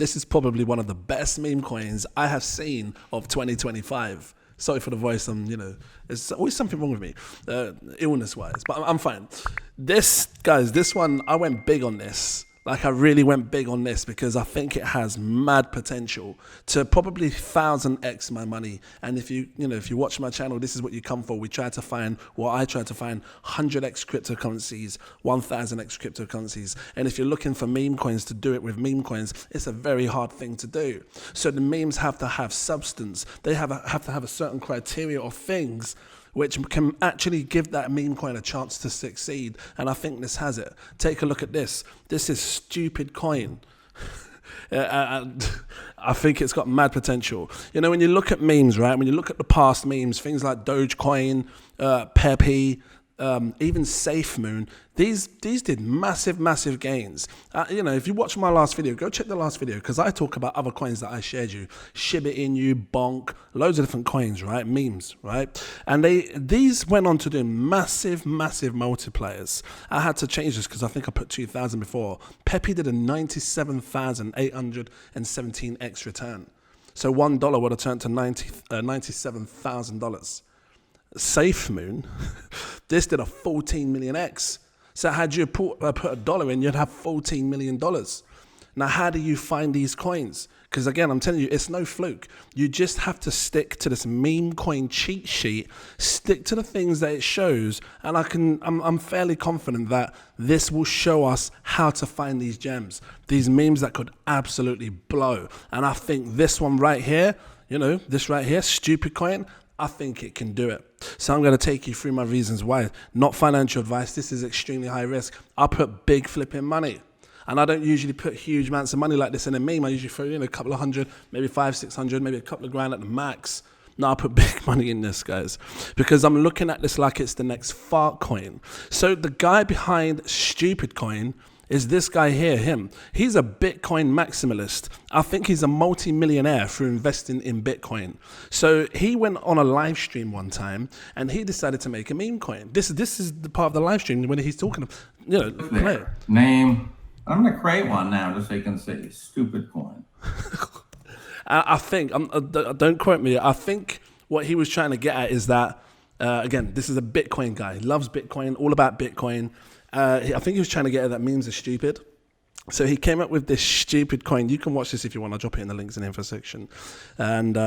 this is probably one of the best meme coins I have seen of 2025. Sorry for the voice, there's always something wrong with me, illness-wise, but I'm fine. This one, I went big on this. Like, I really went big on this because I think it has mad potential to probably 1,000x my money. And if you watch my channel, this is what you come for. I try to find 100x cryptocurrencies, 1,000x cryptocurrencies. And if you're looking for meme coins to do it with meme coins, it's a very hard thing to do. So the memes have to have substance. They have to have a certain criteria of things which can actually give that meme coin a chance to succeed. And I think this has it. Take a look at this. This is stupid coin. And I think it's got mad potential. When you look at memes, right? When you look at the past memes, things like Dogecoin, Pepe, even SafeMoon, these did massive gains. If you watch my last video, go check the last video because I talk about other coins that I shared you. Shiba Inu, Phonk, loads of different coins, right? Memes, right? And these went on to do massive multipliers. I had to change this because I think I put 2,000 before. Pepe did a 97,817x return. So $1 would have turned to $97,000. SafeMoon, this did a 14 million X. So had you put $1 in, you'd have $14 million. Now, how do you find these coins? Because again, I'm telling you, it's no fluke. You just have to stick to this meme coin cheat sheet, stick to the things that it shows, and I'm fairly confident that this will show us how to find these gems, these memes that could absolutely blow. And I think this one right here, this right here, stupid coin, I think it can do it. So I'm going to take you through my reasons why. Not financial advice. This is extremely high risk. I put big flipping money. And I don't usually put huge amounts of money like this in a meme. I usually throw in a couple of hundred, maybe 500, 600, maybe a couple of grand at the max. No, I put big money in this, guys, because I'm looking at this like it's the next fartcoin. So the guy behind stupid coin is this guy here, him. He's a Bitcoin maximalist. I think he's a multi-millionaire through investing in Bitcoin. So he went on a live stream one time and he decided to make a meme coin. This is the part of the live stream when he's talking, play it. Name. I'm going to create one now just so you can see. Stupid coin. I think, don't quote me, I think what he was trying to get at is that, again, this is a Bitcoin guy. He loves Bitcoin, all about Bitcoin. I think he was trying to get at that memes are stupid. So he came up with this stupid coin. You can watch this if you want. I'll drop it in the links in the info section. And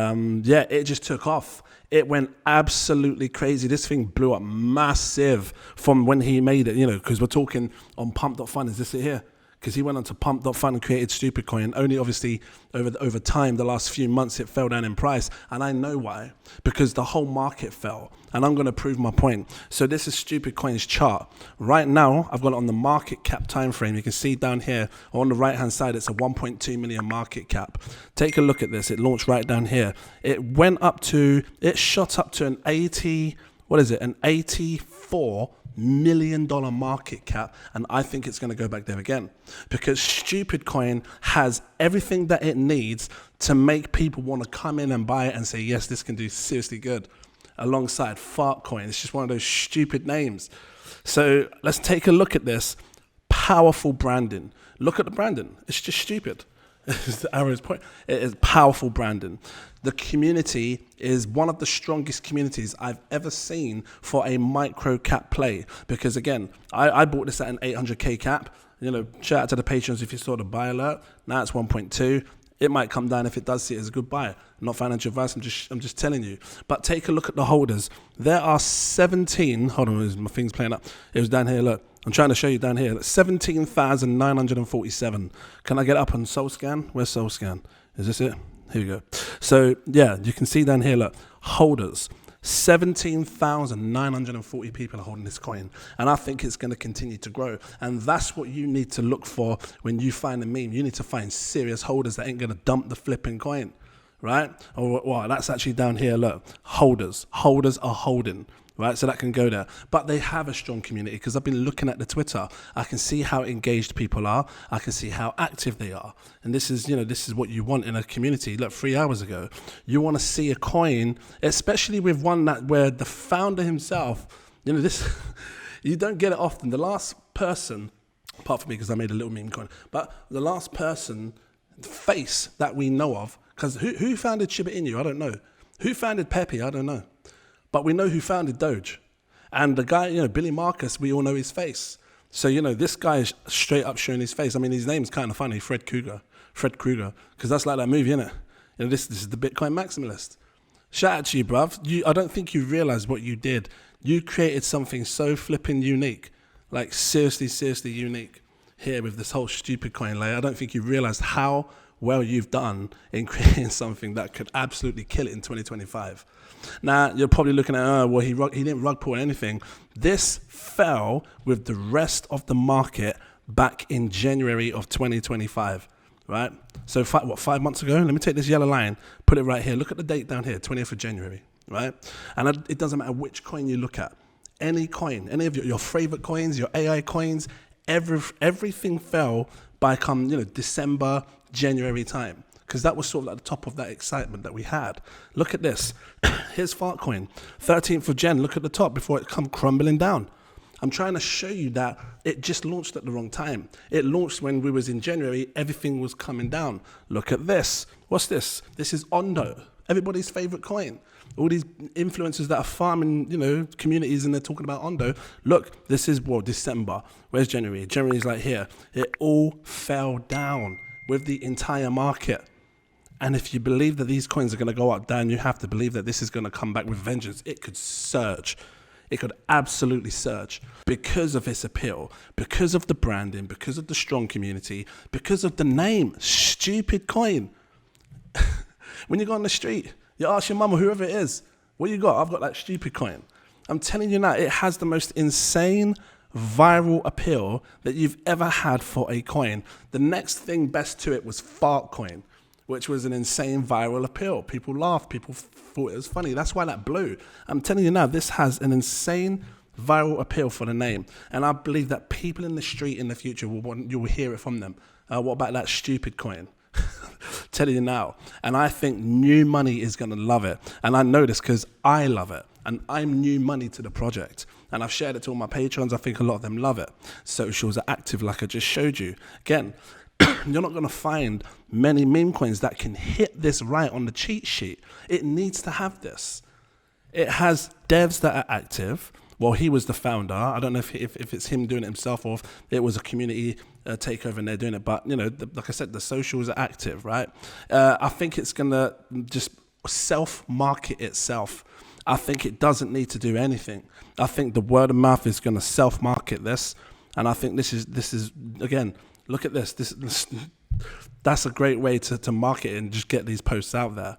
it just took off. It went absolutely crazy. This thing blew up massive from when he made it, because we're talking on pump.fun. Is this it here? Because he went on to pump.fun and created stupid coin. Only obviously over time, the last few months, it fell down in price. And I know why. Because the whole market fell. And I'm going to prove my point. So this is stupid coin's chart. Right now, I've got it on the market cap time frame. You can see down here on the right hand side, it's a 1.2 million market cap. Take a look at this. It launched right down here. It shot up to an 84 $1 million market cap, and I think it's going to go back there again because stupid coin has everything that it needs to make people want to come in and buy it and say, yes, this can do seriously good, alongside fartcoin. It's just one of those stupid names. So let's take a look at this. Powerful branding. Look at the branding. It's just stupid. It's the arrow's point. It is powerful branding. The community is one of the strongest communities I've ever seen for a micro cap play. Because again, I bought this at an 800k cap. Shout out to the patrons if you saw the buy alert. Now it's 1.2. It might come down. If it does, see it as a good buy. Not financial advice. I'm just telling you. But take a look at the holders. There are 17. Hold on, my thing's playing up. It was down here. Look. I'm trying to show you down here, 17,947. Can I get up on SoulScan? Where's SoulScan? Is this it? Here we go. So yeah, you can see down here, look, holders, 17,940 people are holding this coin. And I think it's going to continue to grow. And that's what you need to look for when you find a meme. You need to find serious holders that ain't going to dump the flipping coin, right? Well, that's actually down here, look, holders are holding. Right, so that can go there. But they have a strong community because I've been looking at the Twitter. I can see how engaged people are. I can see how active they are. And this is what you want in a community. Look, 3 hours ago, you want to see a coin, especially with one where the founder himself, this, you don't get it often. The last person, apart from me because I made a little meme coin, but the last person face that we know of. Because who founded Shiba Inu? I don't know. Who founded Pepe? I don't know. But we know who founded Doge. And the guy, Billy Marcus, we all know his face. So, this guy is straight up showing his face. I mean, his name's kind of funny, Fred Krueger, because that's like that movie, isn't it? This is the Bitcoin maximalist. Shout out to you, bruv. I don't think you realize what you did. You created something so flipping unique, like seriously, seriously unique here with this whole stupid coin layer. I don't think you realized how well you've done in creating something that could absolutely kill it in 2025. Now, you're probably looking at, he didn't rug pull anything. This fell with the rest of the market back in January of 2025, right? So 5 months ago? Let me take this yellow line, put it right here. Look at the date down here, 20th of January, right? And it doesn't matter which coin you look at. Any coin, any of your favorite coins, your AI coins, everything fell by December, January time. Because that was sort of at the top of that excitement that we had. Look at this. Here's fartcoin, 13th of Jan. Look at the top before it come crumbling down. I'm trying to show you that it just launched at the wrong time. It launched when we was in January. Everything was coming down. Look at this. What's this? This is Ondo, everybody's favorite coin. All these influencers that are farming, communities, and they're talking about Ondo. Look, this is December. Where's January? January's like here. It all fell down with the entire market. And if you believe that these coins are going to go up, down, you have to believe that this is going to come back with vengeance. It could surge. It could absolutely surge because of its appeal, because of the branding, because of the strong community, because of the name, stupid coin. When you go on the street, you ask your mum or whoever it is, what you got? I've got that stupid coin. I'm telling you now, it has the most insane viral appeal that you've ever had for a coin. The next thing best to it was fartcoin, which was an insane viral appeal. People laughed, people thought it was funny. That's why that blew. I'm telling you now, this has an insane viral appeal for the name. And I believe that people in the street in the future you will hear it from them. What about that stupid coin? Telling you now. And I think new money is going to love it. And I know this because I love it. And I'm new money to the project. And I've shared it to all my patrons. I think a lot of them love it. Socials are active like I just showed you. Again, you're not going to find many meme coins that can hit this right on the cheat sheet. It needs to have this. It has devs that are active. Well, he was the founder. I don't know if it's him doing it himself or if it was a community takeover and they're doing it. But, like I said, the socials are active, right? I think it's going to just self-market itself. I think it doesn't need to do anything. I think the word of mouth is going to self-market this. And I think this is again, look at this. That's a great way to market it and just get these posts out there.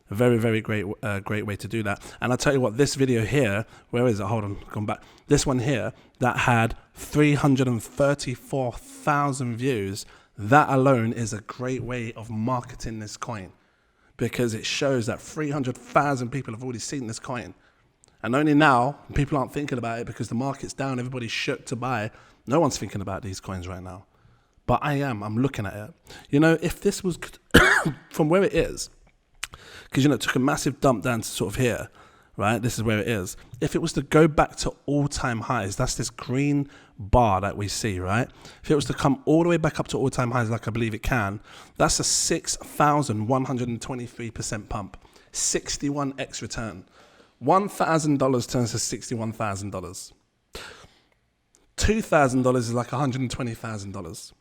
A very, very great way to do that. And I'll tell you what, this video here, where is it? Hold on, come back. This one here that had 334,000 views, that alone is a great way of marketing this coin because it shows that 300,000 people have already seen this coin. And only now, people aren't thinking about it because the market's down, everybody's shook to buy. No one's thinking about these coins right now. But I am, I'm looking at it. If this was from where it is, because, it took a massive dump down to sort of here, right? This is where it is. If it was to go back to all-time highs, that's this green bar that we see, right? If it was to come all the way back up to all-time highs, like I believe it can, that's a 6,123% pump, 61x return. $1,000 turns to $61,000. $2,000 is like $120,000.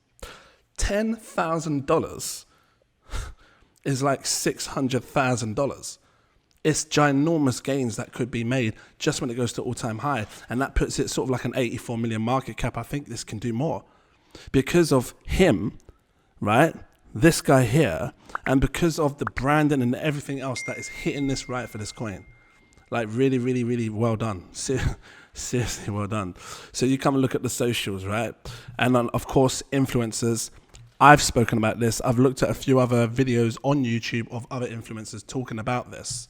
$10,000 is like $600,000. It's ginormous gains that could be made just when it goes to all-time high. And that puts it sort of like an 84 million market cap. I think this can do more. Because of him, right? This guy here. And because of the branding and everything else that is hitting this right for this coin. Like really, really, really well done. Seriously well done. So you come and look at the socials, right? And then, of course, influencers. I've spoken about this. I've looked at a few other videos on YouTube of other influencers talking about this.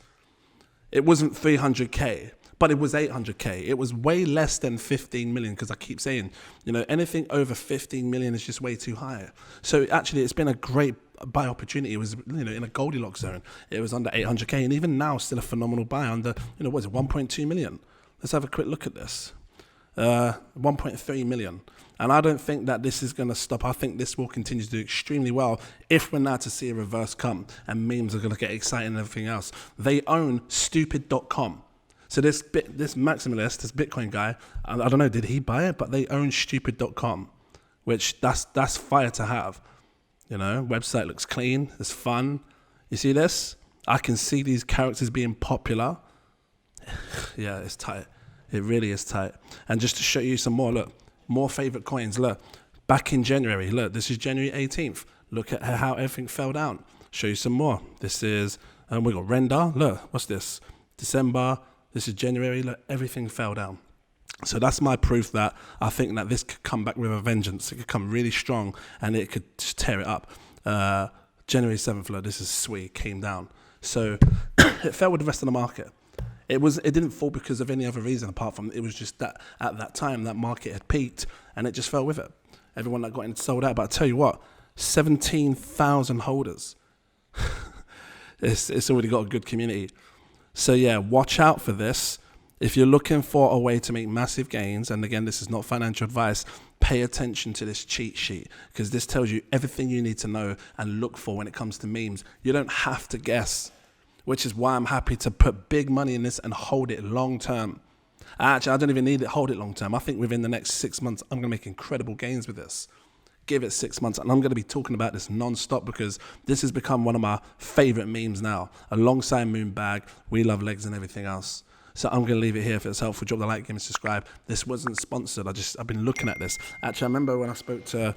It wasn't 300K, but it was 800K. It was way less than 15 million because I keep saying, anything over 15 million is just way too high. So actually, it's been a great buy opportunity. It was, in a Goldilocks zone. It was under 800K, and even now, still a phenomenal buy under, what is it, 1.2 million? Let's have a quick look at this. 1.3 million. And I don't think that this is going to stop. I think this will continue to do extremely well if we're now to see a reverse come and memes are going to get exciting and everything else. They own stupid.com. So this maximalist, this Bitcoin guy, I don't know, did he buy it? But they own stupid.com, which that's fire to have. You know, website looks clean, it's fun. You see this? I can see these characters being popular. Yeah, it's tight. It really is tight. And just to show you some more, look, more favorite coins. Look, back in January, look, this is January 18th. Look at how everything fell down. Show you some more. This is, we got render. Look, what's this? December. This is January. Look, everything fell down. So that's my proof that I think that this could come back with a vengeance. It could come really strong and it could just tear it up. January 7th, look, this is sweet, came down. So it fell with the rest of the market. It didn't fall because of any other reason apart from it was just that at that time that market had peaked and it just fell with it. Everyone that got in sold out. But I tell you what, 17,000 holders. It's already got a good community. So yeah, watch out for this. If you're looking for a way to make massive gains, and again, this is not financial advice, pay attention to this cheat sheet because this tells you everything you need to know and look for when it comes to memes. You don't have to guess, which is why I'm happy to put big money in this and hold it long term. Actually, I don't even need it, hold it long term. I think within the next 6 months, I'm going to make incredible gains with this. Give it 6 months, and I'm going to be talking about this non-stop because this has become one of my favorite memes now, alongside moonbag, we love legs and everything else. So I'm going to leave it here. If it's helpful, drop the like, give me a subscribe. This wasn't sponsored. I've been looking at this. Actually, I remember when I spoke to,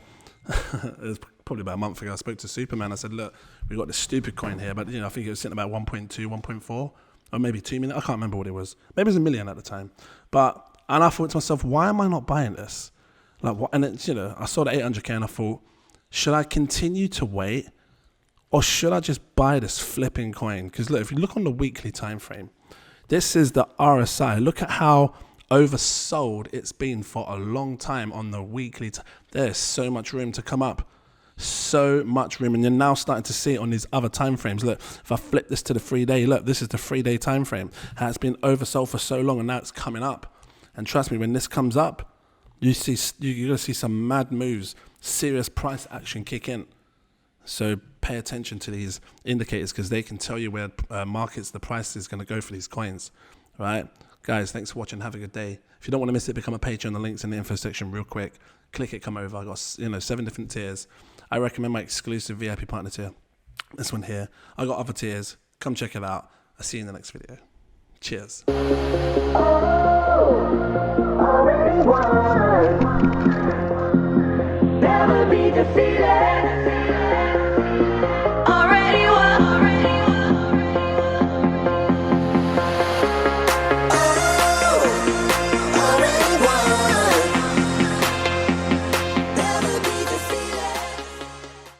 it was probably about a month ago, I spoke to Superman. I said, look, we got this stupid coin here, but I think it was sitting about 1.2, 1.4, or maybe 2 million. I can't remember what it was. Maybe it was a million at the time. And I thought to myself, why am I not buying this? Like what? And it's, I saw the 800K and I thought, should I continue to wait or should I just buy this flipping coin? Because look, if you look on the weekly time frame, this is the RSI. Look at how oversold it's been for a long time on the weekly. There's so much room to come up. So much room. And you're now starting to see it on these other time frames. Look, if I flip this to the 3-day, look, this is the 3-day time frame. How it's been oversold for so long and now it's coming up. And trust me, when this comes up, you're going to see some mad moves, serious price action kick in. So pay attention to these indicators because they can tell you where the price is going to go for these coins, right? Guys, thanks for watching. Have a good day. If you don't want to miss it, become a patron. The link's in the info section real quick. Click it, come over. I got 7 different tiers. I recommend my exclusive VIP partner tier. This one here. I got other tiers. Come check it out. I'll see you in the next video. Cheers. Never be defeated.